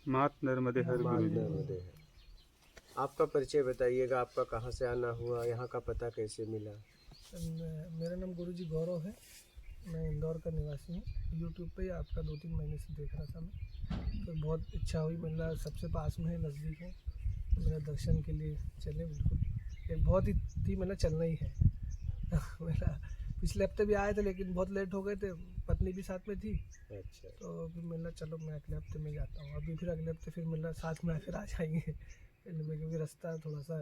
मात नर्मदे हर गुरु जी। नर्मदे है। आपका परिचय बताइएगा, आपका कहाँ से आना हुआ, यहाँ का पता कैसे मिला? मेरा नाम गुरुजी गौरव है, मैं इंदौर का निवासी हूँ। यूट्यूब पे आपका 2-3 महीने से देख रहा था मैं, तो बहुत इच्छा हुई, मतलब सबसे पास में है, नज़दीक है, तो मेरा दर्शन के लिए चले। बिल्कुल एक बहुत ही थी, मतलब चलना ही है। मेरा पिछले हफ्ते भी आए थे लेकिन बहुत लेट हो गए थे, पत्नी भी साथ में थी। अच्छा, तो फिर मिला चलो मैं अगले हफ्ते में जाता हूँ, अभी फिर अगले हफ्ते फिर मिला साथ में फिर आ जाएंगे क्योंकि रास्ता थोड़ा सा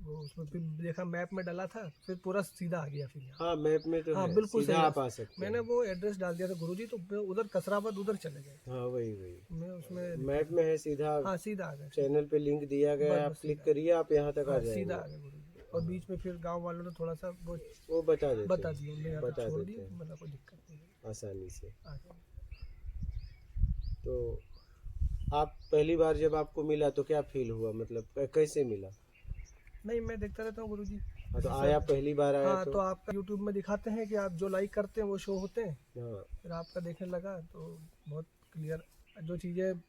वो उसमें फिर देखा, मैप में डाला था, फिर पूरा सीधा आ गया फिर यहाँ। हाँ मैप में तो हाँ है, बिल्कुल सीधा सही आप आ सकते मैंने हैं। वो एड्रेस डाल दिया था गुरुजी, तो उधर कसराबाद उधर चले गए। हाँ वही मैं उसमें मैप में है, सीधा हाँ सीधा आ गए, चैनल पे लिंक दिया गया है, बस आप बस क्लिक सीधा करिए, आप यहाँ तक आ हाँ सीधा आ जाएंगे। गए गुरुजी। और बीच में फिर गांव वालों ने थोड़ा सा वो बता देते बता हैं, दिया, उन्होंने यहाँ तक बता छोड़ देते दिया, हैं मतलब कोई दिक्कत नहीं है, आसानी से। आ गए। तो आप पहली बार जब आपको मिला तो क्या फील हुआ, मतलब कैसे मिला? नहीं मैं देखता रहता हूँ गुरुजी। हाँ तो जैसे आया, सब पहली बार आया हाँ, तो आपका यूट्यूब में दिखाते हैं कि आप जो लाइक करते हैं वो शो होते हैं। हाँ फिर आपका देखने लगा तो बहुत क्लियर जो चीज़ें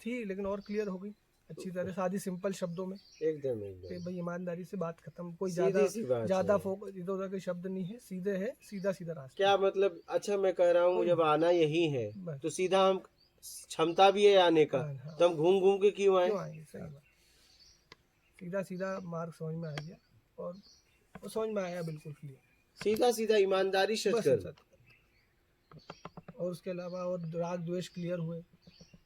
थी, लेकिन और क्लियर हो गई अच्छी तरह, सादी सिंपल शब्दों में एकदम कि एकदम भाई ईमानदारी से बात खत्म, कोई सीधी सी बात ज़्यादा है। फोकस इधर उधर के शब्द नहीं है, सीधे है, सीधा सीधा रास्ता। क्या मतलब, अच्छा मैं कह रहा हूँ जब आना यही है बस तो सीधा हम, क्षमता भी है आने का, हाँ हाँ, तो हम घूम घूम के क्यों आए? क्यों आएंगे, सही बात, सीधा सीधा मार्ग समझ में आ गया, और वो समझ में आया बिल्कुल क्लियर, सीधा सीधा ईमानदारी बस शतकर। सच। और उसके अलावा और राग द्वेष क्लियर हुए,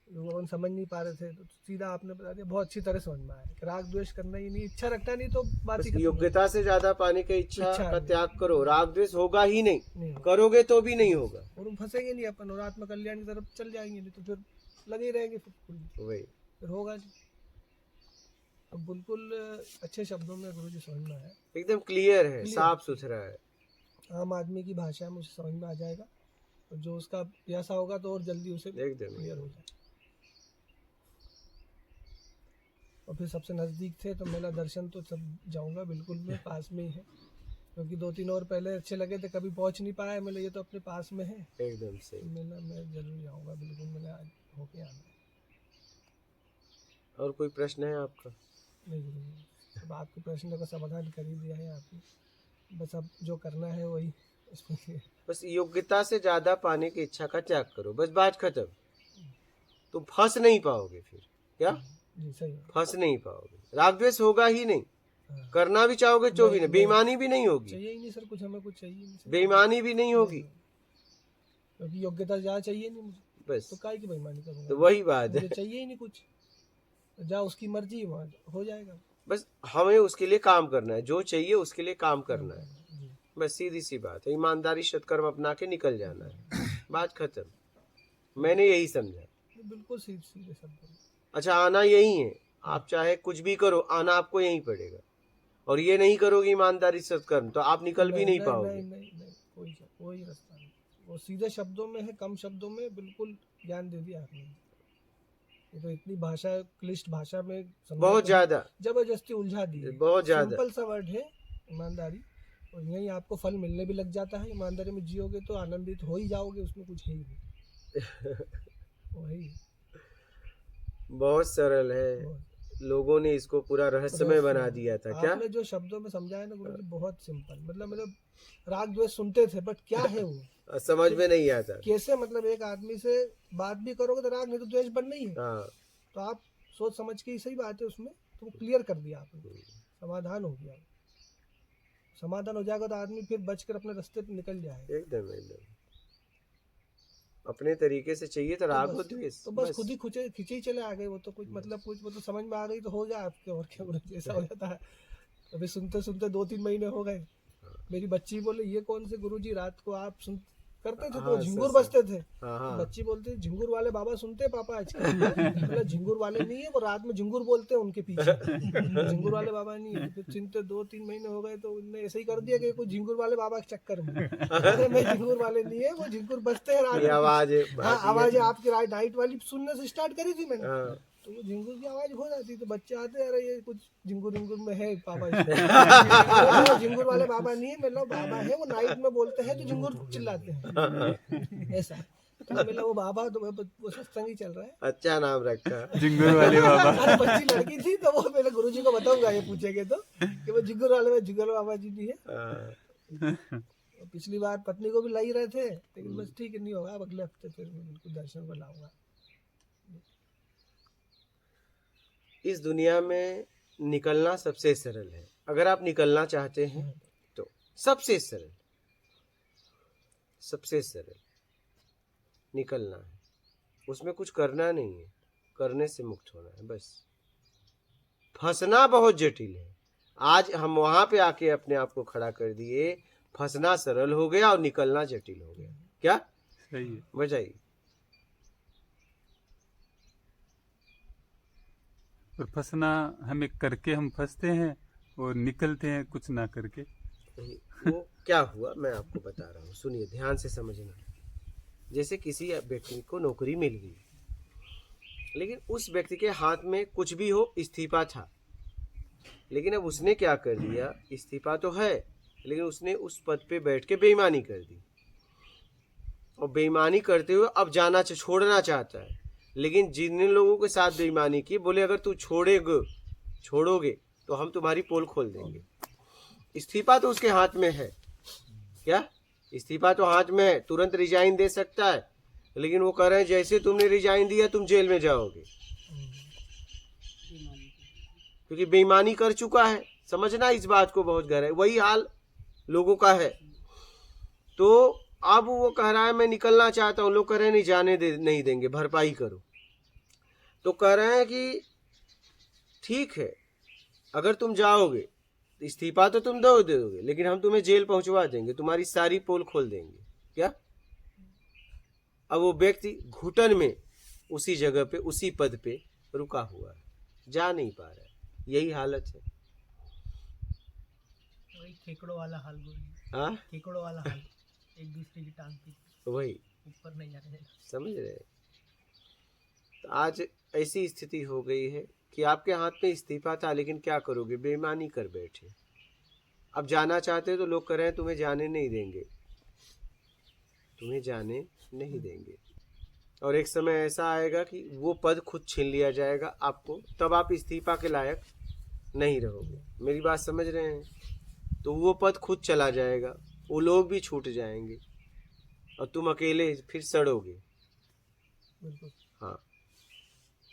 वो समझ नहीं पा रहे थे तो सीधा आपने बता दिया, बहुत अच्छी तरह समझ में आया कि राग द्वेष करना ही नहीं, इच्छा रखना नहीं तो बात बस ही खत्म। योग्यता से ज्यादा पाने की इच्छा इच्छा का नहीं। त्याग करो, राग द्वेष होगा ही नहीं, नहीं होगा। करोगे तो भी नहीं होगा। और हम फंसेंगे नहीं अपन, और आत्म कल्याण की तरफ चल जाएंगे, नहीं तो फिर लगे ही रहेंगे, वही फिर होगा नहीं। तो बिल्कुल अच्छे शब्दों में गुरुजी समझ में आया, एकदम क्लियर है, Clear। साफ सुथरा है। आम आदमी की भाषा में उसे समझ में आ जाएगा, और जो उसका प्यासा होगा तो और जल्दी उसे एकदम क्लियर हो जाए। और फिर सबसे नज़दीक थे तो मेरा दर्शन तो सब जाऊंगा बिल्कुल, में पास में ही है, क्योंकि 2-3 और पहले अच्छे लगे थे, कभी पहुंच नहीं पाया, मैंने ये तो अपने पास में है, एकदम सही। मैं जरूर जाऊंगा बिल्कुल, मैंने आज होके आना है। और कोई प्रश्न है आपका? नहीं गुरुजी, अब आपके प्रश्न का समाधान कर ही दिया है आपने, बस अब जो करना है वही उसमें। बस योग्यता से ज्यादा पाने की इच्छा का त्याग करो, बस बात खत्म। तो फंस नहीं पाओगे फिर, क्या जी सही है। फंस नहीं पाओगे, राग द्वेष होगा ही नहीं, हाँ। करना भी चाहोगे तो भी नहीं, बेईमानी भी नहीं होगी, चाहिए ही नहीं सर, कुछ हमें कुछ चाहिए नहीं सर, बेईमानी भी नहीं होगी, क्योंकि योग्यता ज़्यादा चाहिए नहीं मुझे, बस। तो काहे की बेईमानी करूँगा, तो वही बात है, मुझे चाहिए ही नहीं कुछ, जहाँ उसकी मर्जी वहाँ हो जाएगा। बस हमें उसके लिए काम करना है, जो चाहिए उसके लिए काम करना है, जी। बस सीधी सी बात है, ईमानदारी सत्कर्म अपना के निकल जाना है, बात खत्म। मैंने यही समझा। बिल्कुल सीधे शब्दों में। अच्छा आना यही है, आप चाहे कुछ भी करो, आना आपको यहीं पड़ेगा, और ये नहीं करोगे ईमानदारी सत्कर्म तो आप निकल भी नहीं पाओगे। नहीं कोई रास्ता नहीं, वो सीधे शब्दों में है, कम शब्दों में बिल्कुल ज्ञान दे दिया आपने। ये तो इतनी भाषा, क्लिष्ट भाषा में बहुत ज्यादा जबरदस्ती उलझा दी है, बहुत ज्यादा। सिंपल सा वर्ड है ईमानदारी, और यही आपको फल मिलने भी लग जाता है, ईमानदारी में जियोगे तो आनंदित हो ही जाओगे, उसमें कुछ है ही नहीं। वही बहुत सरल है, लोगों ने इसको पूरा रहस्यमय बना दिया था। क्या आपने जो शब्दों में समझाया ना गुरुजी, बहुत सिंपल, मतलब राग द्वेष सुनते थे बट क्या है वो समझ में नहीं आता कैसे, मतलब एक आदमी से बात भी करोगे तो राग नहीं तो द्वेष बनना ही है। हाँ। तो आप सोच समझ के ही सही बात है उसमें, तो वो क्लियर कर दिया आपने, समाधान हो गया, समाधान हो जाएगा तो आदमी फिर बचकर अपने रास्ते पे निकल जाएगा। एकदम एकदम अपने तरीके से चाहिए तो राग हो द्वेष, तो बस खुद ही खींचे ही चले आ गए, वो तो कुछ मतलब कुछ वो तो समझ में आ गई तो हो गया आपके, और क्या बोले ऐसा हो जाता है। अभी सुनते सुनते 2-3 महीने हो गए, मेरी बच्ची बोले ये कौन से गुरुजी रात को आप सुन करते थे, तो झिंगुर बजते थे, बच्ची बोलती झिंगुर वाले बाबा सुनते हैं पापा आजकल, मतलब झिंगुर वाले नहीं है, वो रात में झिंगुर बोलते हैं उनके पीछे, झिंगुर वाले बाबा नहीं है। फिर चिंते 2-3 महीने हो गए तो उन्होंने ऐसे ही कर दिया कि कोई झिंगुर वाले बाबा के चक्कर में, अरे मैं झिंगुर वाले नहीं है, वो झिंगुर बजते हैं रात में, आवाज आपकी नाइट वाली सुनने से स्टार्ट करी थी मैंने, तो वो झिंगुर की आवाज हो जाती, तो बच्चे आते अरे ये कुछ झिंगुर में है पापा, झिंगुर वाले बाबा नहीं है, मतलब बाबा है वो नाइट में बोलते हैं तो झिंगुर चिल्लाते हैं ऐसा। तो बोला वो बाबा तो वो सत्संग ही चल रहा है। अच्छा नाम रखा। जिंगुर वाले बाबा। अरे बच्ची लड़की थी तो वो मेरे गुरुजी को बताऊंगा ये पूछेंगे तो कि वो जिंगुर वाले में जिंगुर बाबा जी भी है। हाँ, पिछली बार पत्नी को भी लाई रहे थे लेकिन बस ठीक है नहीं होगा, अब अगले हफ्ते फिर उनको दर्शन को लाऊंगा। इस दुनिया में निकलना सबसे सरल है। अगर आप निकलना चाहते हैं तो सबसे सरल निकलना है। उसमें कुछ करना नहीं है, करने से मुक्त होना है बस। फंसना बहुत जटिल है। आज हम वहां पे आके अपने आप को खड़ा कर दिए, फंसना सरल हो गया और निकलना जटिल हो गया। क्या सही है। बताइए। और फंसना हमें करके हम फंसते हैं और निकलते हैं कुछ ना करके। वो क्या हुआ मैं आपको बता रहा हूँ, सुनिए ध्यान से समझना। जैसे किसी व्यक्ति को नौकरी मिल गई, लेकिन उस व्यक्ति के हाथ में कुछ भी हो, इस्तीफा था, लेकिन अब उसने क्या कर दिया, इस्तीफा तो है लेकिन उसने उस पद पे बैठ के बेईमानी कर दी, और बेईमानी करते हुए अब छोड़ना चाहता है। लेकिन जिन लोगों के साथ बेईमानी की बोले अगर तू छोड़ोगे तो हम तुम्हारी पोल खोल देंगे। इस्तीफा तो उसके हाथ में है, क्या इस्तीफा तो हाथ में है, तुरंत रिजाइन दे सकता है, लेकिन वो कह रहे हैं जैसे तुमने रिजाइन दिया तुम जेल में जाओगे, क्योंकि बेईमानी कर चुका है। समझना इस बात को बहुत गहरा है। वही हाल लोगों का है। तो अब वो कह रहा है मैं निकलना चाहता हूँ, लोग कह रहे हैं नहीं देंगे, भरपाई करो। तो कह रहे हैं कि ठीक है अगर तुम जाओगे इस्तीफा तो तुम दोगे, लेकिन हम तुम्हें जेल पहुंचवा देंगे, तुम्हारी सारी पोल खोल देंगे। क्या? अब वो व्यक्ति घुटन में उसी जगह पे उसी पद पे रुका हुआ है, जा नहीं पा रहा है। यही हालत है। वही केकड़ों वाला हाल बोलिए। हाँ, केकड़ों वाला हाल, एक दूसरे की टांग की वही ऊपर नहीं जाने देना। समझ रहे हैं? तो आज ऐसी स्थिति हो गई है कि आपके हाथ में इस्तीफा था, लेकिन क्या करोगे, बेईमानी कर बैठे। अब जाना चाहते हो तो लोग कह रहे हैं तुम्हें जाने नहीं देंगे, तुम्हें जाने नहीं देंगे। और एक समय ऐसा आएगा कि वो पद खुद छीन लिया जाएगा आपको, तब आप इस्तीफा के लायक नहीं रहोगे। मेरी बात समझ रहे हैं? तो वो पद खुद चला जाएगा, वो लोग भी छूट जाएंगे और तुम अकेले फिर सड़ोगे। हाँ,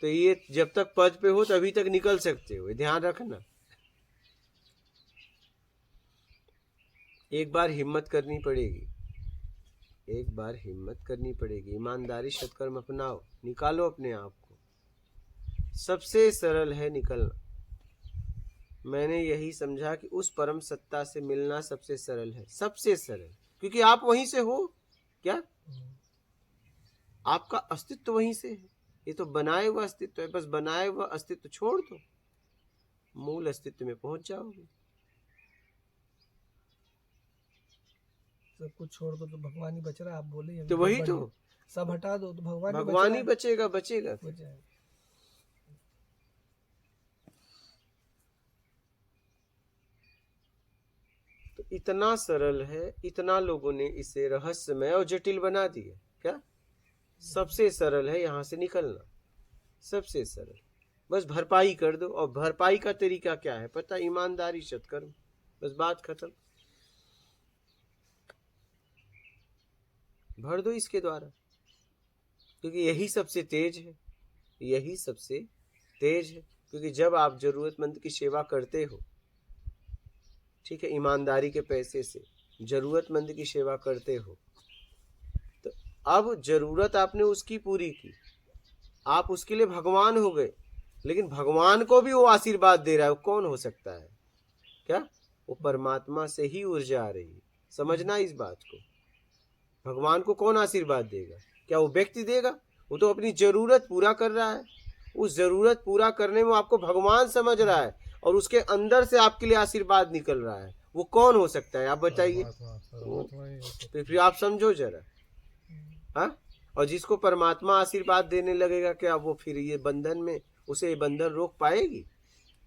तो ये जब तक पद पे हो तभी तक निकल सकते हो, ध्यान रखना। एक बार हिम्मत करनी पड़ेगी, एक बार हिम्मत करनी पड़ेगी। ईमानदारी सत्कर्म अपनाओ, निकालो अपने आप को। सबसे सरल है निकलना। मैंने यही समझा कि उस परम सत्ता से मिलना सबसे सरल है, सबसे सरल, क्योंकि आप वहीं से हो। क्या? आपका अस्तित्व वहीं से है। ये तो बनाए हुआ अस्तित्व है, बस बनाए हुआ अस्तित्व छोड़ दो, मूल अस्तित्व में पहुंच जाओगे। सब कुछ छोड़ दो तो भगवान ही बच रहा है, आप बोले तो वही तो, सब हटा दो तो भगवान ही बचेगा। तो इतना सरल है, इतना लोगों ने इसे रहस्यमय और जटिल बना दिया। क्या? सबसे सरल है यहां से निकलना, सबसे सरल। बस भरपाई कर दो, और भरपाई का तरीका क्या है पता? ईमानदारी सत्कर्म, बस बात खत्म। भर दो इसके द्वारा, क्योंकि यही सबसे तेज है, यही सबसे तेज है। क्योंकि जब आप जरूरतमंद की सेवा करते हो, ठीक है, ईमानदारी के पैसे से जरूरतमंद की सेवा करते हो, तो अब जरूरत आपने उसकी पूरी की, आप उसके लिए भगवान हो गए। लेकिन भगवान को भी वो आशीर्वाद दे रहा है, वो कौन हो सकता है? क्या? वो परमात्मा से ही ऊर्जा आ रही है। समझना इस बात को। भगवान को कौन आशीर्वाद देगा? क्या वो व्यक्ति देगा? वो तो अपनी जरूरत पूरा कर रहा है। उस जरूरत पूरा करने में आपको भगवान समझ रहा है, और उसके अंदर से आपके लिए आशीर्वाद निकल रहा है। वो कौन हो सकता है आप बताइए? तो फिर आप समझो जरा। हाँ, और जिसको परमात्मा आशीर्वाद देने लगेगा, क्या वो फिर ये बंधन में, उसे ये बंधन रोक पाएगी?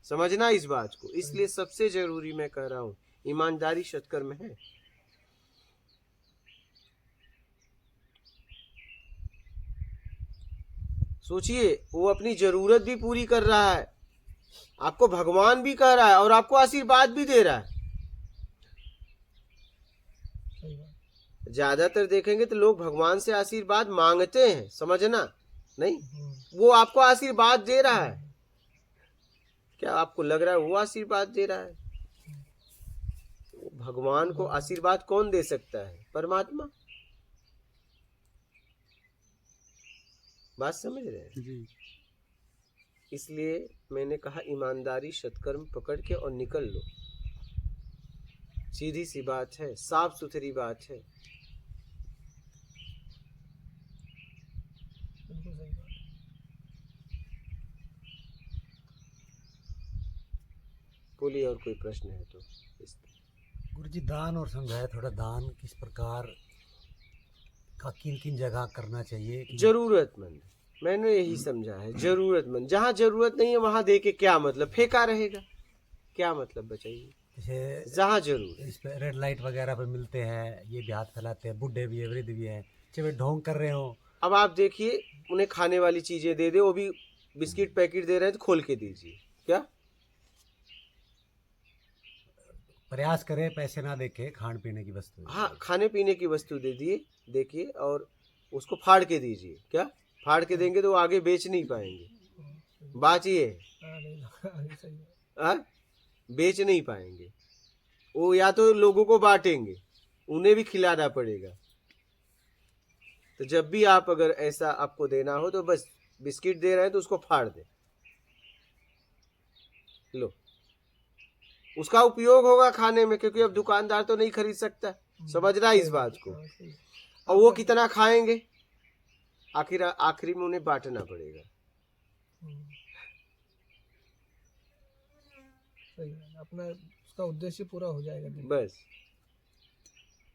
समझना इस बात को। इसलिए सबसे जरूरी मैं कह रहा हूँ, ईमानदारी सत्कर्म है। सोचिए, वो अपनी जरूरत भी पूरी कर रहा है, आपको भगवान भी कह रहा है और आपको आशीर्वाद भी दे रहा है। सही बात। ज्यादातर देखेंगे तो लोग भगवान से आशीर्वाद मांगते हैं, समझना नहीं, हम्म, वो आपको आशीर्वाद दे रहा है। क्या आपको लग रहा है वो आशीर्वाद दे रहा है? भगवान को आशीर्वाद कौन दे सकता है? परमात्मा। बात समझ रहे हैं? जी। इसलिए मैंने कहा ईमानदारी सत्कर्म पकड़ के और निकल लो। सीधी सी बात है, साफ सुथरी बात है। बिल्कुल सही बात। बोलिए, और कोई प्रश्न है तो गुरुजी, दान और समझाया थोड़ा, दान किस प्रकार का किन किन जगह करना चाहिए जरूरतमंद, मैंने यही समझा है, जरूरतमंद। जहाँ जरूरत नहीं है वहां दे के क्या मतलब, फेंका रहेगा, क्या मतलब? बताइए। जैसे जहाँ जरूर है। इस पे रेड लाइट वगैरह पे मिलते हैं, ये भी हाथ फैलाते हैं, बुढ़े भी है, वृद्ध भी है, चाहे वे ढोंग कर रहे हो। अब आप देखिए, उन्हें खाने वाली चीजें दे दे, वो भी बिस्किट पैकेट दे रहे हैं तो खोल के दीजिए। क्या प्रयास करें पैसे ना देके खाने पीने की वस्तु। हाँ, खाने पीने की वस्तु दे दिए, देखिए, और उसको फाड़ के दीजिए। क्या फाड़ के देंगे तो वो आगे बेच नहीं पाएंगे। बात ये है, हाँ, नहीं, हाँ, सही है। हाँ? बेच नहीं पाएंगे वो, या तो लोगों को बांटेंगे, उन्हें भी खिलाना पड़ेगा। तो जब भी आप अगर ऐसा आपको देना हो तो बस बिस्किट दे रहे हैं तो उसको फाड़ दे लो, उसका उपयोग होगा खाने में, क्योंकि अब दुकानदार तो नहीं खरीद सकता। समझ रहा है इस बात को? हाँ, सही है। और वो कितना खाएंगे, आखिरी में उन्हें बांटना पड़ेगा। हम्म, सही है। अपना उसका उद्देश्य पूरा हो जाएगा दिन। बस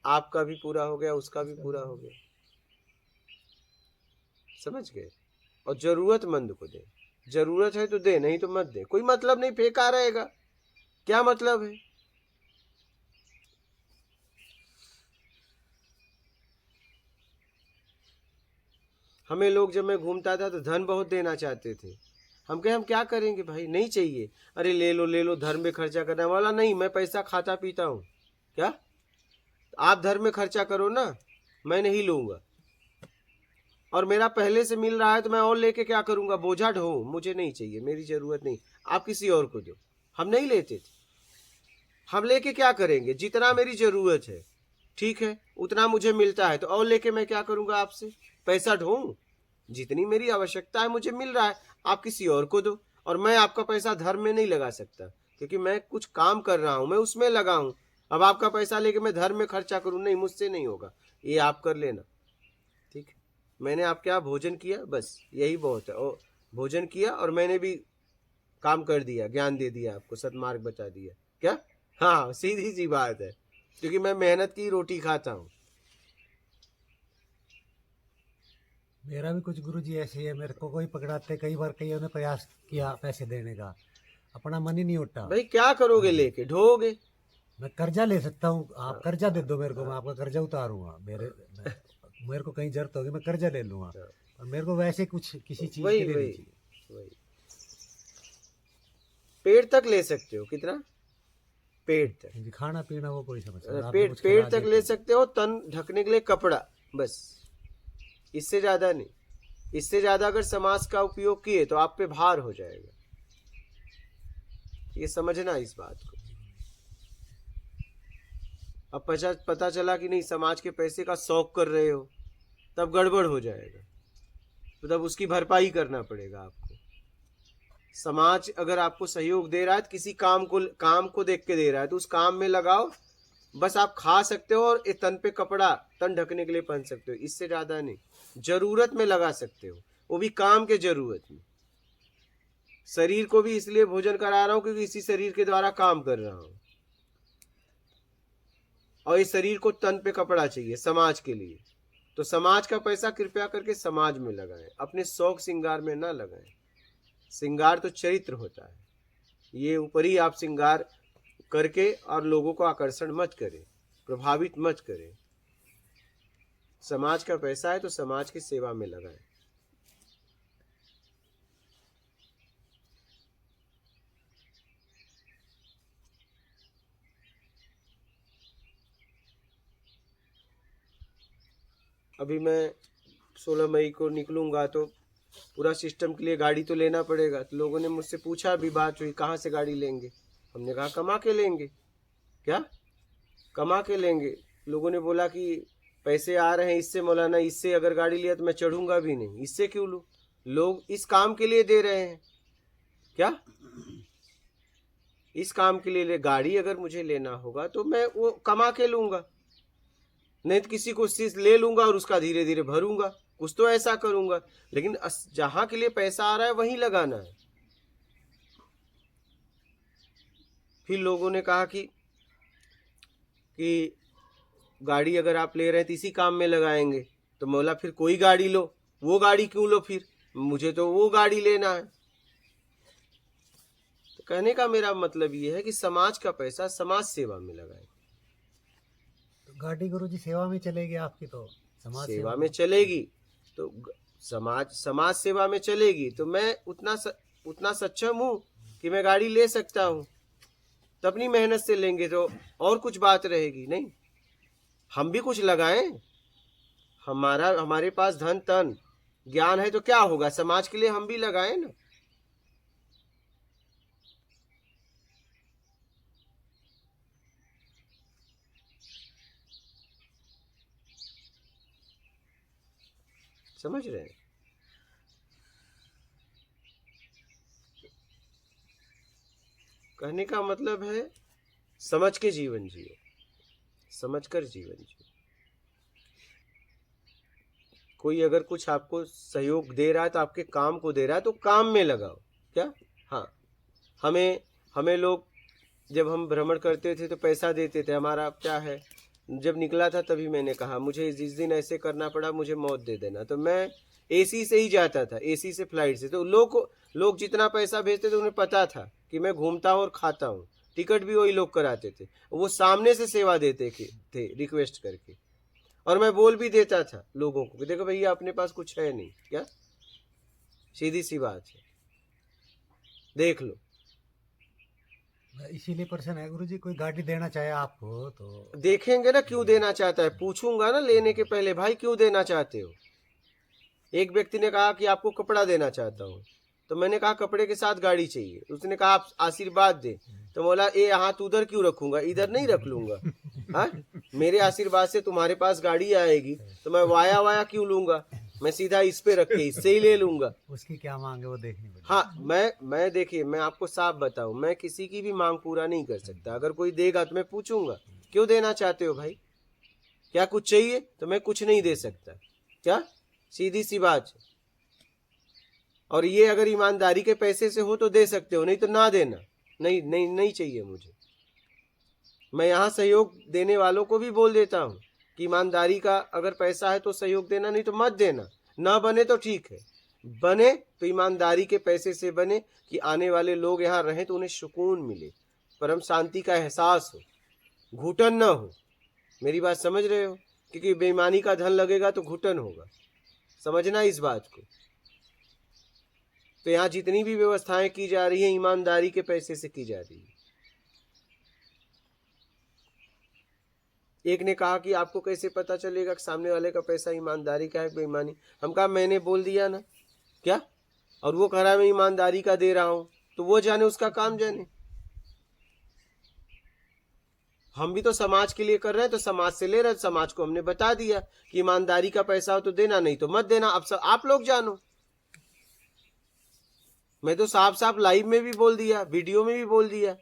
आपका भी पूरा हो गया, उसका भी पूरा हो गया। समझ गए? और जरूरतमंद को दे, जरूरत है तो दे, नहीं तो मत दे। कोई मतलब नहीं, फेंका रहेगा, क्या मतलब है? हमें लोग, जब मैं घूमता था तो धन बहुत देना चाहते थे। हम कहे हम क्या करेंगे भाई, नहीं चाहिए। अरे ले लो धर्म में खर्चा करने वाला नहीं, मैं पैसा खाता पीता हूँ। क्या आप धर्म में खर्चा करो ना, मैं नहीं लूंगा। और मेरा पहले से मिल रहा है तो मैं और लेके क्या करूंगा, बोझा ढोऊं? मुझे नहीं चाहिए, मेरी जरूरत नहीं, आप किसी और को दो। हम नहीं लेते थे, हम लेके क्या करेंगे? जितना मेरी जरूरत है, ठीक है, उतना मुझे मिलता है, तो और लेके मैं क्या करूंगा आपसे? पैसा ढोऊं? जितनी मेरी आवश्यकता है, मुझे मिल रहा है, आप किसी और को दो। और मैं आपका पैसा धर्म में नहीं लगा सकता, क्योंकि मैं कुछ काम कर रहा हूं, मैं उसमें लगा हूं। अब आपका पैसा लेके मैं धर्म में खर्चा करूं, नहीं, मुझसे नहीं होगा, ये आप कर लेना। ठीक है, मैंने आपके यहाँ भोजन किया, बस यही बहुत है। और भोजन किया और मैंने भी काम कर दिया, ज्ञान दे दिया आपको, सदमार्ग बता दिया। क्या? हाँ, सीधी सी बात है, क्योंकि मैं मेहनत की रोटी खाता हूँ। मेरा भी कुछ गुरुजी ऐसे ही है, मेरे को कोई पकड़ाते, कई बार कईयों ने प्रयास किया पैसे देने का, अपना मन ही नहीं उठता। भाई क्या करोगे लेके, ढोगे? मैं कर्जा ले सकता हूँ, आप कर्जा दे दो मेरे को, मैं आपका कर्जा उतारूंगा। मेरे को कहीं जरूरत होगी मैं कर्जा ले लूंगा, और मेरे को वैसे कुछ किसी चीज वही के लिए वही नहीं चाहिए। वही पेट तक ले सकते हो, कितना? पेट तक। जी, खाना पीना वो कोई समस्या, पेट तक ले सकते हो, तन ढकने के लिए कपड़ा, बस, इससे ज्यादा नहीं। इससे ज्यादा अगर समाज का उपयोग किए तो आप पे भार हो जाएगा। ये समझना इस बात को। अब पता चला कि नहीं, समाज के पैसे का शौक कर रहे हो, तब गड़बड़ हो जाएगा, तो तब उसकी भरपाई करना पड़ेगा आपको। समाज अगर आपको सहयोग दे रहा है, तो किसी काम को देख के दे रहा है, तो उस काम में लगाओ। बस आप खा सकते हो और एक तन पे कपड़ा, तन ढकने के लिए पहन सकते हो, इससे ज्यादा नहीं। जरूरत में लगा सकते हो, वो भी काम के जरूरत में। शरीर को भी इसलिए भोजन करा रहा हूं क्योंकि इसी शरीर के द्वारा काम कर रहा हूं, और इस शरीर को तन पे कपड़ा चाहिए समाज के लिए। तो समाज का पैसा कृपया करके समाज में लगाएं, अपने शौक श्रृंगार में ना लगाएं। श्रृंगार तो चरित्र होता है, ये ऊपरी आप श्रृंगार करके और लोगों को आकर्षण मत करें, प्रभावित मत करें। समाज का पैसा है तो समाज की सेवा में लगाएं। अभी मैं 16 मई को निकलूंगा तो पूरा सिस्टम के लिए गाड़ी तो लेना पड़ेगा। तो लोगों ने मुझसे पूछा, अभी बात हुई कहाँ से गाड़ी लेंगे, हमने कहा कमा के लेंगे। क्या कमा के लेंगे? लोगों ने बोला कि पैसे आ रहे हैं इससे मौलाना, इससे अगर गाड़ी लिया तो मैं चढ़ूंगा भी नहीं, इससे क्यों लूँ? लोग इस काम के लिए दे रहे हैं। क्या इस काम के लिए गाड़ी अगर मुझे लेना होगा तो मैं वो कमा के लूंगा, नहीं तो किसी को चीज ले लूंगा और उसका धीरे धीरे भरूंगा, कुछ तो ऐसा करूंगा। लेकिन जहां के लिए पैसा आ रहा है वहीं लगाना है। फिर लोगों ने कहा कि गाड़ी अगर आप ले रहे हैं तो इसी काम में लगाएंगे। तो मौला फिर कोई गाड़ी लो, वो गाड़ी क्यों लो, फिर मुझे तो वो गाड़ी लेना है। तो कहने का मेरा मतलब ये है कि समाज का पैसा समाज सेवा में लगाएं। तो गाड़ी गुरुजी सेवा में चलेगी आपकी, तो समाज सेवा में चलेगी तो समाज सेवा में चलेगी तो मैं उतना सक्षम हूँ कि मैं गाड़ी ले सकता हूँ। तो अपनी मेहनत से लेंगे तो और कुछ बात रहेगी नहीं। हम भी कुछ लगाएं, हमारे पास धन तन ज्ञान है तो क्या होगा, समाज के लिए हम भी लगाएं ना। समझ रहे हैं? कहने का मतलब है समझ के जीवन जियो, समझ कर जीवन जियो। कोई अगर कुछ आपको सहयोग दे रहा है तो आपके काम को दे रहा है तो काम में लगाओ। क्या? हाँ, हमें लोग जब हम भ्रमण करते थे तो पैसा देते थे। हमारा क्या है, जब निकला था तभी मैंने कहा मुझे जिस दिन ऐसे करना पड़ा मुझे मौत दे देना, तो मैं एसी से ही जाता था, एसी से फ्लाइट से। तो लोग जितना पैसा भेजते थे उन्हें पता था कि मैं घूमता हूँ और खाता हूँ। टिकट भी वही लोग कराते थे, वो सामने से सेवा देते थे रिक्वेस्ट करके। और मैं बोल भी देता था लोगों को कि देखो भैया अपने पास कुछ है नहीं, क्या सीधी सी बात है, देख लो। इसीलिए प्रश्न है गुरुजी, कोई गाड़ी देना चाहे आपको तो देखेंगे ना क्यों देना चाहता है, पूछूंगा ना लेने के पहले, भाई क्यों देना चाहते हो। एक व्यक्ति ने कहा कि आपको कपड़ा देना चाहता हूँ, तो मैंने कहा कपड़े के साथ गाड़ी चाहिए। उसने कहा आप आशीर्वाद दे, तो बोला ए हाथ उधर क्यों रखूंगा, इधर नहीं रख लूंगा। हाँ, मेरे आशीर्वाद से तुम्हारे पास गाड़ी आएगी तो मैं वाया क्यों लूंगा, मैं सीधा इस पे रख के इससे ही ले लूंगा। उसकी क्या मांग है वो देखनी पड़ेगी। हाँ, मैं देखिए, मैं आपको साफ बताऊं, मैं किसी की भी मांग पूरा नहीं कर सकता। अगर कोई देगा तो मैं पूछूंगा क्यों देना चाहते हो भाई, क्या कुछ चाहिए? तो मैं कुछ नहीं दे सकता। क्या सीधी सी बात है। और ये अगर ईमानदारी के पैसे से हो तो दे सकते हो, नहीं तो ना देना। नहीं चाहिए मुझे। मैं यहाँ सहयोग देने वालों को भी बोल देता हूँ कि ईमानदारी का अगर पैसा है तो सहयोग देना, नहीं तो मत देना। ना बने तो ठीक है, बने तो ईमानदारी के पैसे से बने कि आने वाले लोग यहाँ रहें तो उन्हें सुकून मिले, परम शांति का एहसास हो, घुटन न हो। मेरी बात समझ रहे हो? क्योंकि बेईमानी का धन लगेगा तो घुटन होगा, समझना इस बात को। तो यहाँ जितनी भी व्यवस्थाएं की जा रही हैं ईमानदारी के पैसे से की जा रही है। एक ने कहा कि आपको कैसे पता चलेगा कि सामने वाले का पैसा ईमानदारी का है बेईमानी? हम कहा मैंने बोल दिया ना, क्या? और वो कह रहा है मैं ईमानदारी का दे रहा हूं, तो वो जाने, उसका काम जाने। हम भी तो समाज के लिए कर रहे हैं, तो समाज से ले रहे हैं। समाज को हमने बता दिया कि ईमानदारी का पैसा हो तो देना, नहीं तो मत देना। अब आप लोग जानो। मैं तो साफ साफ लाइव में भी बोल दिया, वीडियो में भी बोल दिया।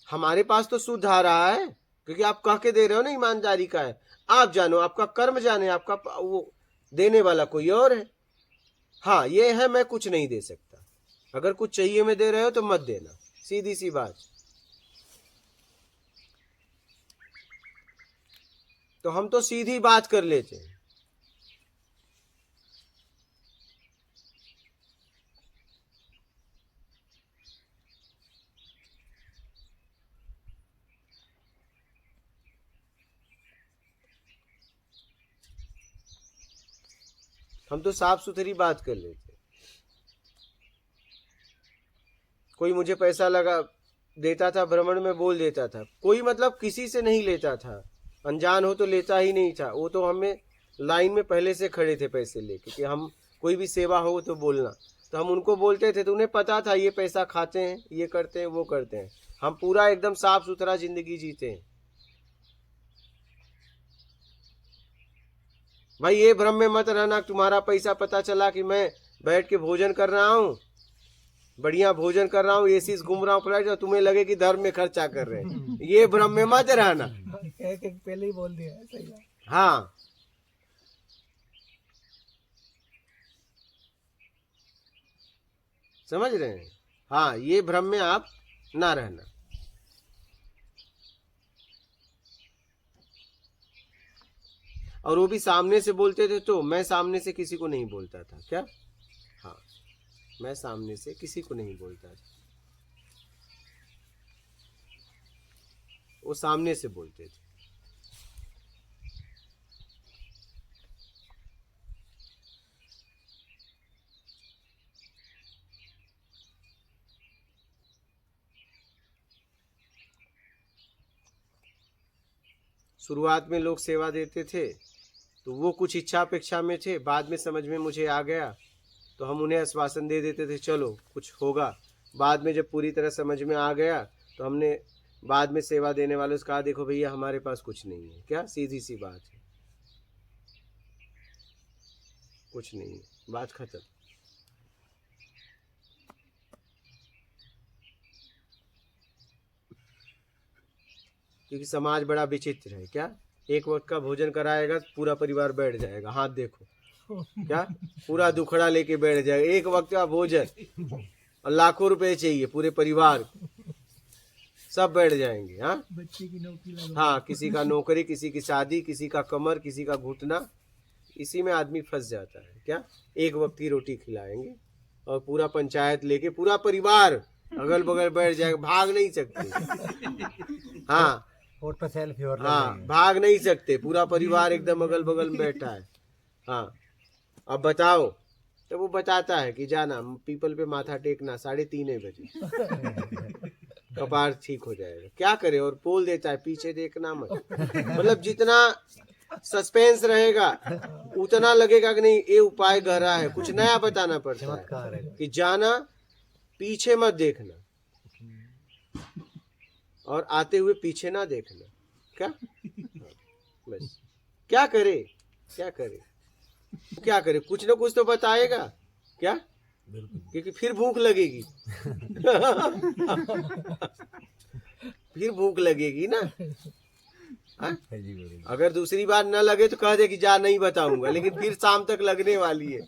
हमारे पास तो शुद्ध आ रहा है क्योंकि आप कह के दे रहे हो ना ईमानदारी का है। आप जानो, आपका कर्म जाने, आपका वो देने वाला कोई और है। हाँ ये है, मैं कुछ नहीं दे सकता। अगर कुछ चाहिए में दे रहे हो तो मत देना, सीधी सी बात। तो हम तो सीधी बात कर लेते हैं। हम तो साफ सुथरी बात कर लेते। कोई मुझे पैसा लगा देता था भ्रमण में, बोल देता था, कोई मतलब किसी से नहीं लेता था। अनजान हो तो लेता ही नहीं था, वो तो हमें लाइन में पहले से खड़े थे पैसे लेके कि हम कोई भी सेवा हो तो बोलना, तो हम उनको बोलते थे, तो उन्हें पता था ये पैसा खाते हैं, ये करते हैं, वो करते हैं। हम पूरा एकदम साफ सुथरा जिंदगी जीते हैं। भाई ये भ्रम में मत रहना, तुम्हारा पैसा पता चला कि मैं बैठ के भोजन कर रहा हूँ, बढ़िया भोजन कर रहा हूँ, एसी घूम रहा हूँ फ्लाइट, और तुम्हें लगे कि धर्म में खर्चा कर रहे हैं। ये भ्रम में मत रहना। कह के पहले ही बोल दिया, सही बात। हाँ, समझ रहे हैं? हाँ, ये भ्रम में आप ना रहना। और वो भी सामने से बोलते थे, तो मैं सामने से किसी को नहीं बोलता था। क्या? हाँ, मैं सामने से किसी को नहीं बोलता था, वो सामने से बोलते थे। शुरुआत में लोग सेवा देते थे तो वो कुछ इच्छा अपेक्षा में थे, बाद में समझ में मुझे आ गया तो हम उन्हें आश्वासन दे देते थे चलो कुछ होगा। बाद में जब पूरी तरह समझ में आ गया तो हमने बाद में सेवा देने वालों से कहा देखो भैया हमारे पास कुछ नहीं है। क्या? सीधी सी बात है, कुछ नहीं है, बात खत्म। क्योंकि समाज बड़ा विचित्र है। क्या? एक वक्त का भोजन कराएगा पूरा परिवार बैठ जाएगा, हाथ देखो, क्या पूरा दुखड़ा लेके बैठ जाएगा, एक वक्त का भोजन और लाखों रुपए चाहिए पूरे परिवार, सब बैठ जाएंगे। हाँ, बच्चे की नौकरी लगा। हाँ, किसी का नौकरी, किसी की शादी, किसी का कमर, किसी का घुटना, इसी में आदमी फंस जाता है। क्या? एक वक्त की रोटी खिलाएंगे और पूरा पंचायत लेके पूरा परिवार अगल बगल बैठ जाएगा, भाग नहीं सकते। हाँ फोटो सेल्फी और हाँ, भाग नहीं सकते, पूरा परिवार एकदम अगल बगल में बैठा है। हाँ, अब बताओ, तो वो बताता है कि जाना पीपल पे माथा टेकना 3:30 बजे कपार ठीक हो जाएगा। क्या करे, और बोल देता है पीछे देखना मत। मतलब जितना सस्पेंस रहेगा उतना लगेगा कि नहीं ये उपाय गहरा है, कुछ नया बताना पड़ता चमत्कार है है। कि जाना पीछे मत देखना और आते हुए पीछे ना देखना। क्या? बस क्या करे, क्या करे, क्या करे, कुछ ना कुछ तो बताएगा। क्या? क्योंकि फिर भूख लगेगी फिर भूख लगेगी ना। हाँ? अगर दूसरी बार न लगे तो कह दे कि जा नहीं बताऊंगा, लेकिन फिर शाम तक लगने वाली है।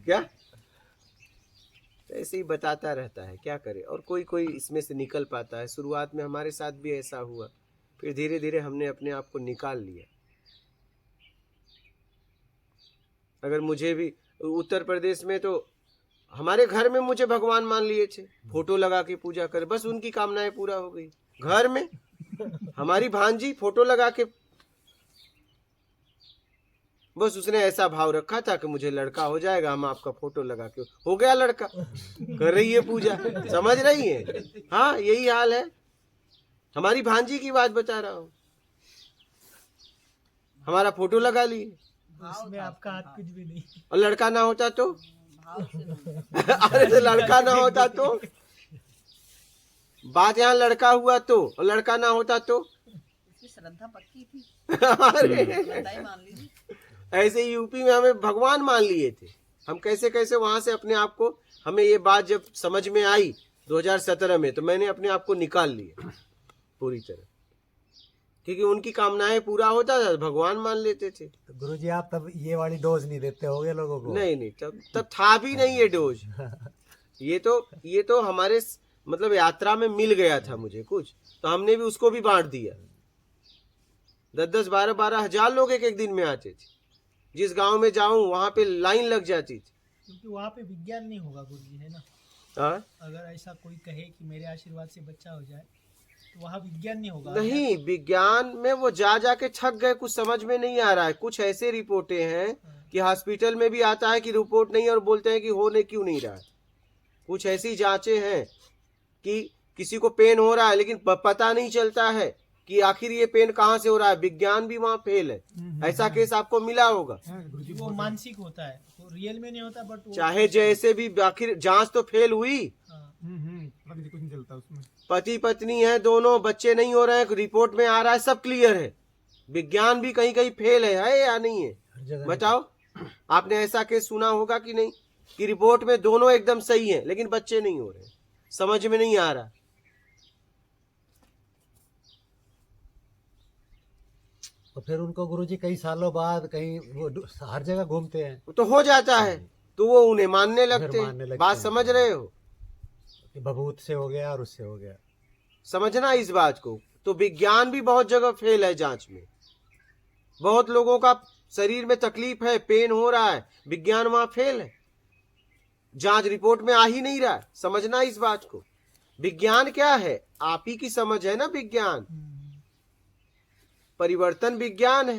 क्या? ऐसे ही बताता रहता है, क्या करे। और कोई कोई इसमें से निकल पाता है। शुरुआत में हमारे साथ भी ऐसा हुआ, फिर धीरे धीरे हमने अपने आप को निकाल लिया। अगर मुझे भी उत्तर प्रदेश में तो हमारे घर में मुझे भगवान मान लिए थे, फोटो लगा के पूजा करे, बस उनकी कामनाएं पूरा हो गई। घर में हमारी भांजी फोटो लगा के, बस उसने ऐसा भाव रखा था कि मुझे लड़का हो जाएगा, हम आपका फोटो लगा के, हो गया लड़का, कर रही है पूजा। समझ रही है? हाँ, यही हाल है। हमारी भांजी की बात बता रहा हूँ, हमारा फोटो लगा ली, इसमें आपका हाथ कुछ भी नहीं। और लड़का ना होता तो अरे तो लड़का ना होता तो, बात यहाँ लड़का हुआ तो, और लड़का ना होता तो उसकी श्रद्धा पक्की थी, अरे श्रद्धा ही मान ली। ऐसे यूपी में हमें भगवान मान लिए थे। हम कैसे कैसे वहां से अपने आप को, हमें ये बात जब समझ में आई 2017 में, तो मैंने अपने आप को निकाल लिया पूरी तरह, क्योंकि उनकी कामनाएं पूरा होता था, भगवान मान लेते थे। तो गुरुजी आप तब ये वाली डोज नहीं देते होगे लोगों को? नहीं नहीं, तब था भी नहीं ये डोज। ये तो हमारे मतलब यात्रा में मिल गया था मुझे कुछ, तो हमने भी उसको भी बांट दिया। 10-10, 12-12 हजार लोग एक दिन में आते थे। जिस गांव में जाऊं वहां पे लाइन लग जाती थी। क्योंकि वहाँ पे विज्ञान नहीं होगा गुरुजी, है ना। हाँ? अगर ऐसा कोई कहे कि मेरे आशीर्वाद से बच्चा हो जाए तो वहाँ विज्ञान नहीं होगा। नहीं, विज्ञान में वो जा के थक गए, कुछ समझ में नहीं आ रहा है। कुछ ऐसे रिपोर्टें हैं कि हॉस्पिटल में भी आता है कि रिपोर्ट नहीं, और बोलते हैं कि होने क्यों नहीं रहा है। कुछ ऐसी जांचें हैं कि किसी को पेन हो रहा है लेकिन पता नहीं चलता है कि आखिर ये पेन कहाँ से हो रहा है, विज्ञान भी वहां फेल है। ऐसा केस आपको मिला होगा। वो मानसिक होता है, वो रियल में नहीं होता, बट चाहे जैसे भी, आखिर जांच तो फेल हुई। कुछ नहीं चलता उसमें। पति पत्नी है दोनों, बच्चे नहीं हो रहे हैं, रिपोर्ट में आ रहा है सब क्लियर है, विज्ञान भी कहीं कहीं फेल है या नहीं है? हर जगह बताओ, आपने ऐसा केस सुना होगा कि नहीं, कि रिपोर्ट में दोनों एकदम सही है लेकिन बच्चे नहीं हो रहे, समझ में नहीं आ रहा। तो फिर उनको गुरुजी कई सालों बाद कहीं वो हर जगह घूमते हैं, तो हो जाता है, तो वो उन्हें मानने लगते मानने हैं। लगते बात हैं। समझ रहे हो? कि बबूत से हो गया और उससे हो गया। समझना इस बात को। तो विज्ञान भी बहुत जगह फेल है जांच में। बहुत लोगों का शरीर में तकलीफ है, पेन हो रहा है, विज्ञान वहां फेल है, जांच रिपोर्ट में आ ही नहीं रहा है। समझना इस बात को। विज्ञान क्या है? आप ही की समझ है ना विज्ञान, परिवर्तन विज्ञान है।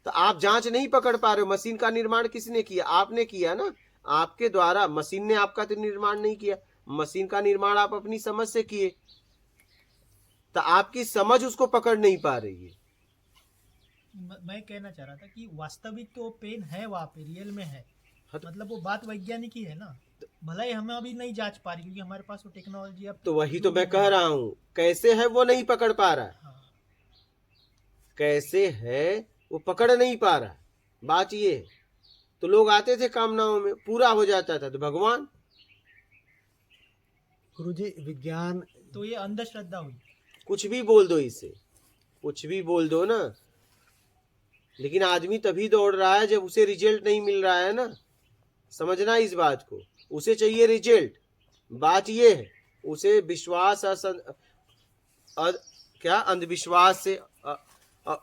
तो आप जांच नहीं पकड़ पा रहे हो। मशीन का निर्माण किसने किया? आपने किया ना, आपके द्वारा। मशीन ने आपका तो निर्माण नहीं किया, मशीन का निर्माण आप अपनी समझ से किए। तो आपकी समझ उसको पकड़ नहीं पा रही है। मैं कहना चाह रहा था कि वास्तविक तो पेन है वहाँ पे, रियल में है, हाँ तो- मतलब वो बात वैज्ञानिक ही है ना। भला ही हमें अभी नहीं जांच पा रही, क्योंकि हमारे पास वो टेक्नोलॉजी अब तो वही तो मैं कह रहा हूं, कैसे है वो नहीं पकड़ पा रहा है। हाँ। कैसे है वो पकड़ नहीं पा रहा है। बात ये है। तो लोग आते थे कामनाओं में, पूरा हो जाता था, तो भगवान। गुरुजी विज्ञान तो ये अंधश्रद्धा हुई। कुछ भी बोल दो इसे, कुछ भी बोल दो ना, लेकिन आदमी तभी दौड़ रहा है जब उसे रिजल्ट नहीं मिल रहा है ना। समझना इस बात को, उसे चाहिए रिजल्ट। बात ये है, उसे विश्वास क्या अंधविश्वास से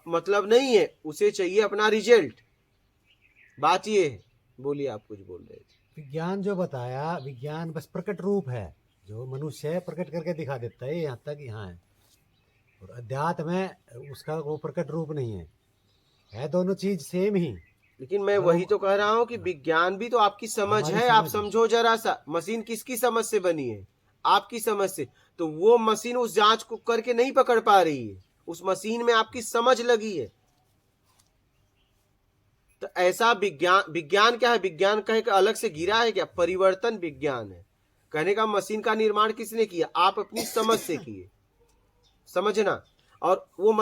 मतलब नहीं है, उसे चाहिए अपना रिजल्ट। बात ये है। बोलिए, आप कुछ बोल रहे थे। विज्ञान जो बताया, विज्ञान बस प्रकट रूप है, जो मनुष्य है प्रकट करके दिखा देता है यहाँ तक यहाँ है। और अध्यात्म में उसका वो प्रकट रूप नहीं है दोनों चीज सेम ही। लेकिन मैं वही तो कह रहा हूँ कि विज्ञान भी तो आपकी समझ हमारी है। आप समझ है। समझो जरा सा, मशीन किसकी समझ से बनी है? आपकी समझ से। तो वो मशीन उस जांच को करके नहीं पकड़ पा रही है, उस मशीन में आपकी समझ लगी है। तो ऐसा विज्ञान क्या है? विज्ञान कहे कि अलग से गिरा है क्या? परिवर्तन विज्ञान है। कहने का मशीन का निर्माण किसने किया? आप अपनी समझ से किए। समझना। और वो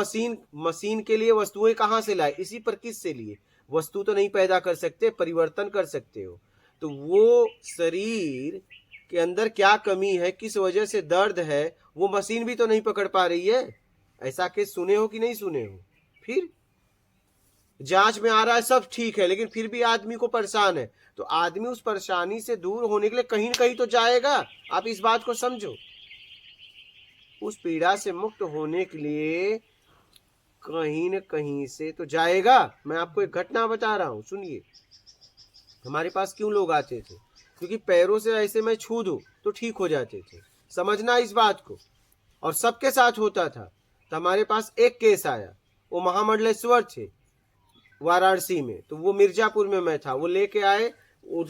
मशीन के लिए वस्तुएं कहां से लाए? इसी पर किस से लिए? वस्तु तो नहीं पैदा कर सकते, परिवर्तन कर सकते हो। तो वो शरीर के अंदर क्या कमी है, किस वजह से दर्द है, वो मशीन भी तो नहीं पकड़ पा रही है। ऐसा केस सुने हो कि नहीं सुने हो? फिर जांच में आ रहा है सब ठीक है, लेकिन फिर भी आदमी को परेशान है। तो आदमी उस परेशानी से दूर होने के लिए कहीं न कहीं तो जाएगा। आप इस बात को समझो। उस पीड़ा से मुक्त होने के लिए कहीं न कहीं से तो जाएगा। मैं आपको एक घटना बता रहा हूं, सुनिए। हमारे पास क्यों लोग आते थे? क्योंकि पैरों से ऐसे मैं छू दूं तो ठीक हो जाते थे। समझना इस बात को। और सबके साथ होता था। तो हमारे पास एक केस आया, वो महामंडलेश्वर थे वाराणसी में, तो वो मिर्जापुर में मैं था। वो लेके आए,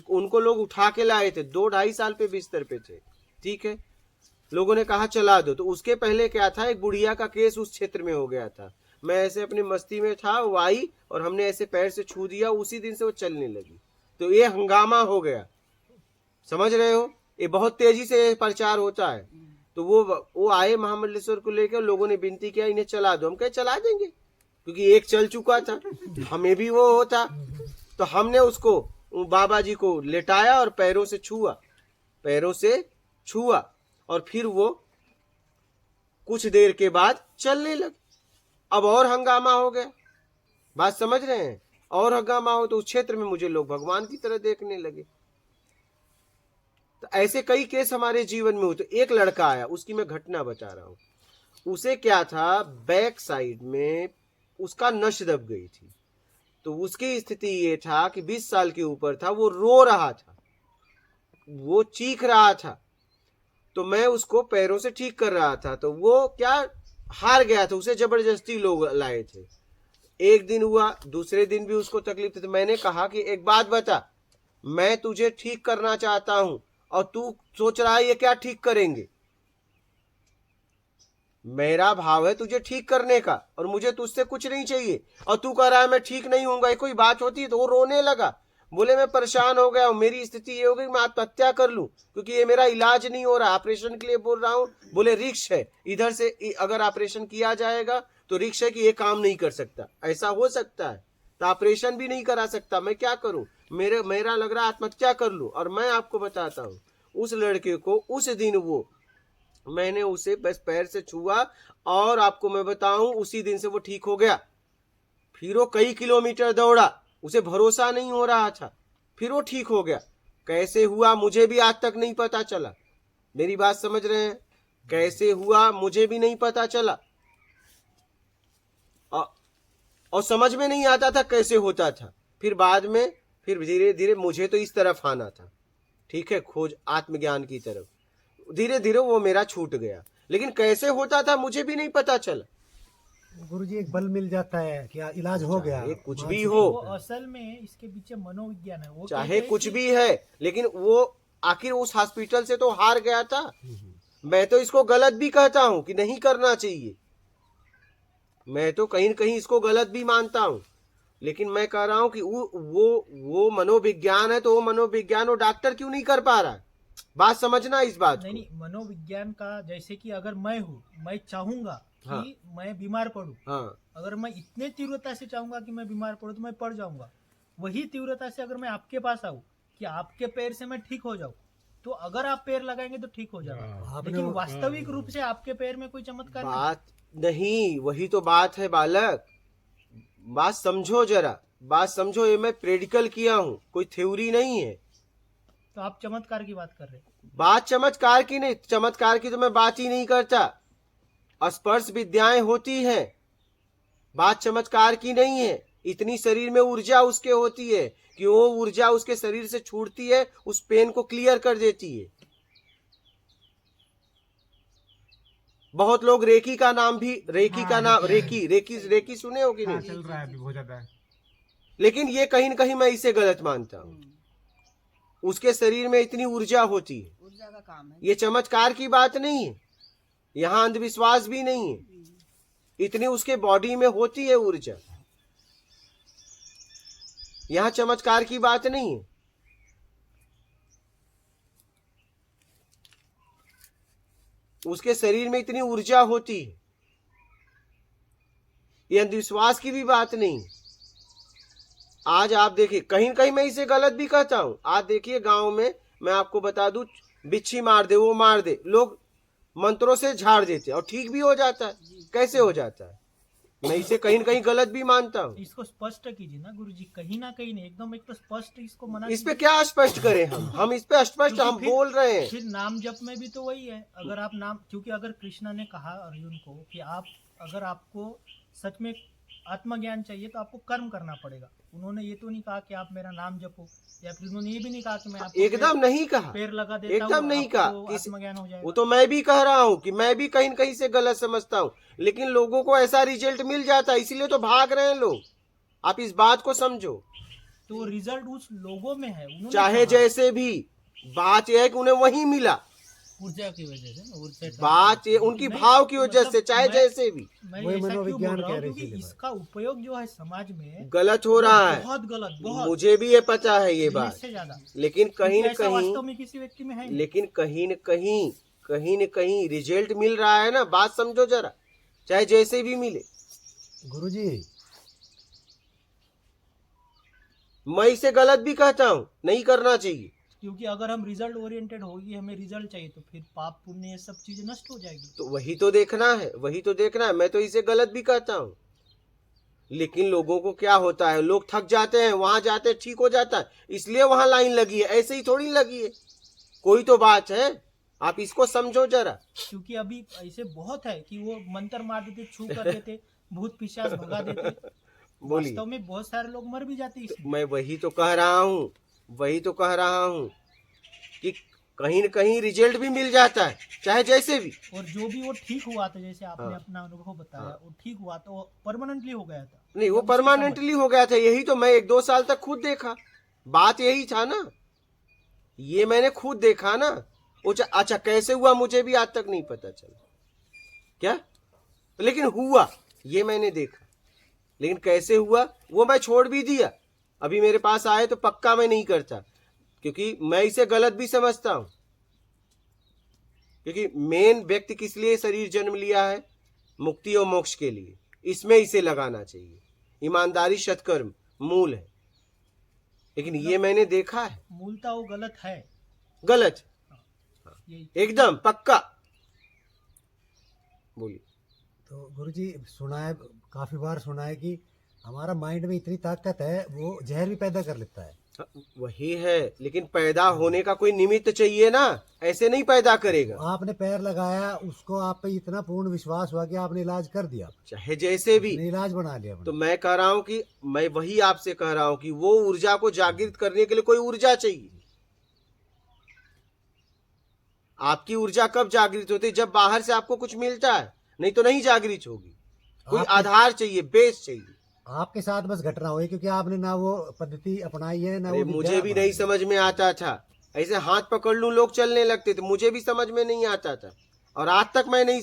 उनको लोग उठा के लाए थे, 2-2.5 साल पे बिस्तर पे थे। ठीक है, लोगों ने कहा चला दो। तो उसके पहले क्या था, एक बुढ़िया का केस उस क्षेत्र में हो गया था। मैं ऐसे अपनी मस्ती में था, वो आई और हमने ऐसे पैर से छू दिया, उसी दिन से वो चलने लगी। तो ये हंगामा हो गया। समझ रहे हो? ये बहुत तेजी से प्रचार होता है। तो वो आए महामंडलेश्वर को लेकर, लोगों ने विनती किया इन्हें चला दो। हम कहे चला देंगे, क्योंकि एक चल चुका था, हमें भी वो होता। तो हमने उसको बाबा जी को लेटाया और पैरों से छुआ और फिर वो कुछ देर के बाद चलने लगे। अब और हंगामा हो गया। बात समझ रहे हैं? और हंगामा हो तो उस क्षेत्र में मुझे लोग भगवान की तरह देखने लगे। तो ऐसे कई केस हमारे जीवन में हुए। एक लड़का आया, उसकी मैं घटना बता रहा हूं। उसे क्या था, बैक साइड में उसका नस दब गई थी। तो उसकी स्थिति ये था कि 20 साल के ऊपर था, वो रो रहा था, वो चीख रहा था। तो मैं उसको पैरों से ठीक कर रहा था। तो वो क्या हार गया था, उसे जबरदस्ती लोग लाए थे। एक दिन हुआ, दूसरे दिन भी उसको तकलीफ थी। तो मैंने कहा कि एक बात बता, मैं तुझे ठीक करना चाहता हूं और तू सोच रहा है ये क्या ठीक करेंगे। मेरा भाव है तुझे ठीक करने का, और मुझे तुझसे कुछ नहीं चाहिए, और तू कह रहा है मैं ठीक नहीं हूंगा। कोई बात होती है तो वो रोने लगा, बोले मैं परेशान हो गया हूं, मेरी स्थिति ये हो गई मैं आत्महत्या कर लूं, क्योंकि ये मेरा इलाज नहीं हो रहा, ऑपरेशन के लिए बोल रहा हूं। बोले रिक्स है, इधर से अगर ऑपरेशन किया जाएगा तो रिक्स है कि ये काम नहीं कर सकता, ऐसा हो सकता है, तो ऑपरेशन भी नहीं करा सकता, मैं क्या करूं, मेरा लग रहा आत्महत्या कर लूं। और मैं आपको बताता हूं, उस लड़के को उस दिन मैंने उसे बस पैर से छुआ, और आपको मैं बताऊं उसी दिन से वो ठीक हो गया। फिर वो कई किलोमीटर दौड़ा, उसे भरोसा नहीं हो रहा था, फिर वो ठीक हो गया। कैसे हुआ मुझे भी आज तक नहीं पता चला। मेरी बात समझ रहे हैं? कैसे हुआ मुझे भी नहीं पता चला, और समझ में नहीं आता था कैसे होता था। फिर बाद में फिर धीरे धीरे मुझे तो इस तरफ आना था, ठीक है, खोज आत्मज्ञान की तरफ, धीरे धीरे वो मेरा छूट गया, लेकिन कैसे होता था मुझे भी नहीं पता चला। गुरुजी एक बल मिल जाता है क्या इलाज हो गया, चाहे कुछ भी मानसिक- हो, वो असल में इसके पीछे मनोविज्ञान है। वो चाहे कहते हैं कुछ कि- भी है, लेकिन वो आखिर उस हॉस्पिटल से तो हार गया था। मैं तो इसको गलत भी कहता हूं कि नहीं करना चाहिए, मैं तो कहीं न कहीं इसको गलत भी मानता हूं, लेकिन मैं कह रहा हूं कि वो मनोविज्ञान है, तो वो मनोविज्ञान वो डॉक्टर क्यों नहीं कर पा रहा है? बात समझना इस बात नहीं को। नहीं, मनोविज्ञान का जैसे कि अगर मैं चाहूंगा कि हाँ। मैं बीमार पड़ूं, हाँ, अगर मैं इतने तीव्रता से चाहूंगा कि मैं बीमार पड़ूं तो मैं पड़ जाऊंगा। वही तीव्रता से अगर मैं आपके पास आऊं कि आपके पैर से मैं ठीक हो जाऊं, तो अगर आप पैर लगाएंगे तो ठीक हो जाऊंगा, आपने लेकिन वो- वास्तविक रूप से आपके पैर में कोई चमत्कार नहीं। बात नहीं, वही तो बात है बालक, बात समझो जरा, बात समझो। ये मैं प्रेडिकल किया हूं, कोई थ्योरी नहीं है। तो आप चमत्कार की बात कर रहे हैं। बात चमत्कार की नहीं, चमत्कार की तो मैं बात ही नहीं करता। स्पर्श विद्याएं होती हैं, बात चमत्कार की नहीं है। इतनी शरीर में ऊर्जा उसके होती है कि वो ऊर्जा उसके शरीर से छूटती है, उस पेन को क्लियर कर देती है। बहुत लोग रेकी का नाम भी, रेकी का नाम, रेकी सुने हो कि हाँ, नहीं? चल रहा है अभी बहुत ज्यादा। लेकिन ये कहीं न कहीं मैं इसे गलत मानता हूँ। उसके शरीर में इतनी ऊर्जा होती है, ऊर्जा का काम है। ये चमत्कार की बात नहीं है, यहाँ अंधविश्वास भी नहीं है, इतनी उसके बॉडी में होती है ऊर्जा, यहाँ चमत्कार की बात नहीं है। उसके शरीर में इतनी ऊर्जा होती है, ये अंधविश्वास की भी बात नहीं। आज आप देखिए, कहीं कहीं मैं इसे गलत भी कहता हूं। आज देखिए गांव में, मैं आपको बता दूं, बिच्छी मार दे, वो मार दे, लोग मंत्रों से झाड़ देते और ठीक भी हो जाता है। कैसे हो जाता है? मैं इसे कहीं न कहीं गलत भी मानता हूँ। इसको स्पष्ट कीजिए ना गुरुजी, कहीं ना कहीं नहीं, एकदम एक तो स्पष्ट इसको मना इस पे कीजिए। क्या स्पष्ट करें हम इस पे स्पष्ट क्योंकि हम फिर- बोल रहे हैं। फिर नाम जप में भी तो वही है। अगर आप नाम, क्योंकि अगर कृष्णा ने कहा अर्जुन को कि अगर आपको सच में आत्मज्ञान चाहिए तो आपको कर्म करना पड़ेगा। उन्होंने ये तो नहीं कहा कि आप मेरा नाम जपो, या फिर उन्होंने ये भी नहीं कहा कि मैं आपको एकदम नहीं कहा, पैर लगा देता एकदम हूँ, नहीं कहा। आपको आत्मज्ञान हो जाएगा। वो तो मैं भी कह रहा हूँ कि मैं भी कहीं न कहीं से गलत समझता हूँ, लेकिन लोगों को ऐसा रिजल्ट मिल जाता है, इसीलिए तो भाग रहे हैं लोग। आप इस बात को समझो, तो रिजल्ट उस लोगों में है। उन्होंने चाहे कहा, जैसे भी, बात यह है कि उन्हें वही मिला। ऊर्जा की वजह से ना, ऊर्जा बात ये उनकी नहीं, भाव की वजह मतलब से, चाहे मैं- जैसे भी मैं वही ऐसा क्यों बोल मनोविज्ञान रहा कह हूँ, रहे क्योंकि इसीलिए इसका उपयोग जो है समाज में गलत हो रहा है। बहुत गलत, बहुत मुझे भी ये पता है ये लिमिट बात, से ज्यादा। लेकिन कहीं न क्योंकि ऐसा वास्तव कहीं, में किसी व्यक्ति में है नहीं। लेकिन कहीं न कहीं रिजल्ट मिल रहा है ना। बात समझो जरा, चाहे जैसे भी मिले। गुरुजी मैं इसे गलत भी कहता हूँ, नहीं करना चाहिए। क्योंकि अगर हम रिजल्ट ओरिएंटेड होगी, हमें रिजल्ट चाहिए, तो फिर पाप पुण्य ये सब चीजें नष्ट हो जाएगी। तो वही तो देखना है, वही तो देखना है। मैं तो इसे गलत भी कहता हूँ, लेकिन लोगों को क्या होता है, लोग थक जाते हैं, वहां जाते हैं, ठीक हो जाता है, इसलिए वहां लाइन लगी है। ऐसे ही थोड़ी लगी है, कोई तो बात है। आप इसको समझो जरा। क्योंकि अभी ऐसे बहुत है कि वो मंत्र मार देते, छू कर देते, भूत पिशाच भगा देते। बोलिए। वास्तव में बहुत सारे लोग मर भी जाते हैं इसमें। मैं वही तो कह रहा हूँ, वही तो कह रहा हूँ कि कहीं न कहीं रिजल्ट भी मिल जाता है, चाहे जैसे भी। और जो भी वो ठीक हुआ था, जैसे आपने हाँ। अपना अनुभव बताया, हाँ। वो ठीक हुआ तो वो परमानेंटली हो गया था। नहीं, वो उसी समय। परमानेंटली हो गया था, यही तो मैं 1-2 साल तक खुद देखा। बात यही था ना, ये मैंने खुद देखा ना। अच्छा, कैसे हुआ मुझे भी आज तक नहीं पता चला। क्या लेकिन हुआ ये मैंने देखा, लेकिन कैसे हुआ वो मैं छोड़ भी दिया। अभी मेरे पास आए तो पक्का मैं नहीं करता, क्योंकि मैं इसे गलत भी समझता हूं। क्योंकि मेन व्यक्ति किस लिए शरीर जन्म लिया है? मुक्ति और मोक्ष के लिए। इसमें इसे लगाना चाहिए। ईमानदारी सत्कर्म मूल है, लेकिन ये मैंने देखा है मूलता वो गलत है। गलत, यही एकदम पक्का। बोलिए। तो गुरुजी सुना है, काफी बार सुना है कि हमारा माइंड में इतनी ताकत है, वो जहर भी पैदा कर लेता है। वही है, लेकिन पैदा होने का कोई निमित्त चाहिए ना, ऐसे नहीं पैदा करेगा। आपने पैर लगाया, उसको आप पे इतना पूर्ण विश्वास हुआ कि आपने इलाज कर दिया, चाहे जैसे भी, आपने इलाज बना लिया आपने। तो मैं कह रहा हूं कि मैं वही आपसे कह रहा हूं कि वो ऊर्जा को जागृत करने के लिए कोई ऊर्जा चाहिए। आपकी ऊर्जा कब जागृत होती है? जब बाहर से आपको कुछ मिलता है, नहीं तो नहीं जागृत होगी। कोई आधार चाहिए, बेस चाहिए। आपके साथ बस घटना हुई क्योंकि आपने ना वो पद्धति अपनाई है ना अरे वो मुझे भी नहीं समझ में आता था, ऐसे हाथ पकड़ लूं लोग चलने लगते थे, मुझे भी समझ में नहीं आता था। और आज तक मैं नहीं,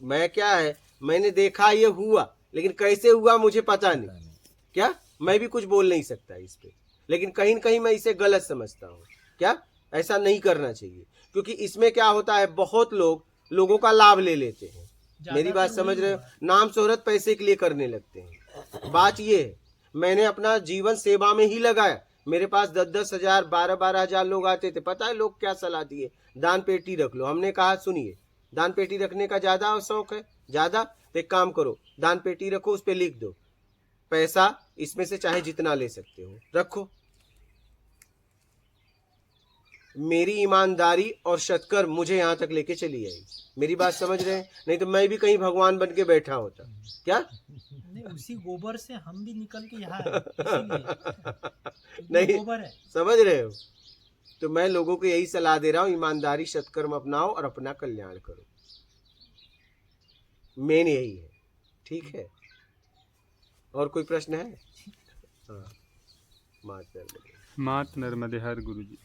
मैं क्या है, मैंने देखा ये हुआ, लेकिन कैसे हुआ मुझे पता नहीं। क्या मैं भी कुछ बोल नहीं सकता इस पे, लेकिन कहीं न कहीं मैं इसे गलत समझता हूँ। क्या ऐसा नहीं करना चाहिए, क्योंकि इसमें क्या होता है, बहुत लोग लोगों का लाभ ले लेते हैं। मेरी बात समझ रहे हो? नाम शोहरत पैसे के लिए करने लगते हैं। बात ये है, मैंने अपना जीवन सेवा में ही लगाया। मेरे पास 10-10 हजार 12-12 हजार लोग आते थे। पता है लोग क्या सलाह दिए? दान पेटी रख लो। हमने कहा सुनिए, दान पेटी रखने का ज्यादा शौक है, ज्यादा, तो एक काम करो, दान पेटी रखो, उस पर लिख दो पैसा इसमें से चाहे जितना ले सकते हो रखो। मेरी ईमानदारी और सत्कर्म मुझे यहाँ तक लेके चली आई। मेरी बात समझ रहे हैं? नहीं तो मैं भी कहीं भगवान बन के बैठा होता। क्या नहीं, उसी गोबर से हम भी निकल के यहाँ आए, इसीलिए नहीं गोबर है। समझ रहे हो? तो मैं लोगों को यही सलाह दे रहा हूँ, ईमानदारी सत्कर्म अपनाओ और अपना कल्याण करो। मेन यही है। ठीक है, और कोई प्रश्न है? हाँ, मात नर्मदे हर गुरु जी।